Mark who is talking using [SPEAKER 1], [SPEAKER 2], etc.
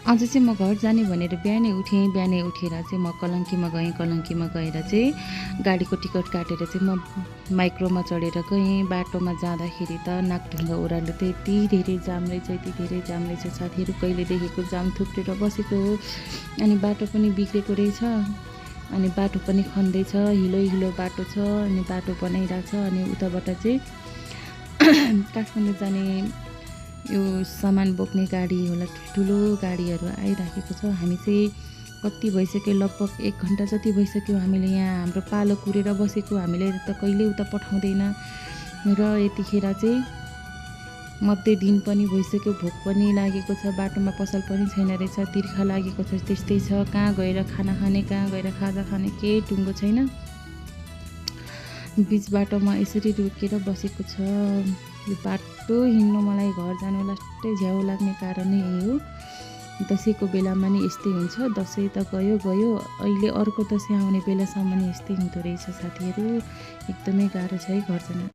[SPEAKER 1] आज चाहिँ म घर जाने भनेर बिहानै उठेँ। बिहानै उठेर चाहिँ म कलङ्कीमा गएँ। कलङ्कीमा गएर चाहिँ गाडीको टिकट काटेर चाहिँ म माइक्रोमा चढेर गएँ। बाटोमा जाँदाखेरि त नाकढुङ्गा ओह्रालो त यति धेरै जाम रहेछ, यति धेरै जाम रहेछ। साथीहरू कहिलेदेखिको जाम थुप्रेर बसेको हो। अनि बाटो पनि बिग्रेको रहेछ। अनि बाटो पनि खन्दैछ, हिलो बाटो छ। अनि बाटो बनाइरहेछ। अनि उताबाट चाहिँ काठमाडौँ जाने यो सामान बोक्ने गाडी होला, ठुल्ठुलो गाडीहरू आइराखेको छ। हामी चाहिँ कति भइसक्यो, लगभग 1 घन्टा जति भइसक्यो हामीले यहाँ हाम्रो पालो कुरेर बसेको। हामीले त कहिले उता पठाउँदैन र यतिखेर चाहिँ मध्य दिन पनि भइसक्यो, भोक पनि लागेको छ, बाटोमा पसल पनि छैन रहेछ, तिर्खा लागेको छ। त्यस्तै छ, कहाँ गएर खाना खाने, कहाँ गएर खाजा खाने केही टुङ्गो छैन। बिच बाटोमा यसरी रोकेर बसेको छ। यो बाटो हिँड्नु मलाई घर जानु लास्टै झ्याउ लाग्ने कारण नै यही हो। दसैँको बेलामा नि यस्तै हुन्छ। दसैँ त गयो गयो, अहिले अर्को दसैँ आउने बेलासम्म नि यस्तै हुँदो रहेछ साथीहरू। एकदमै गाह्रो छ है घर जान।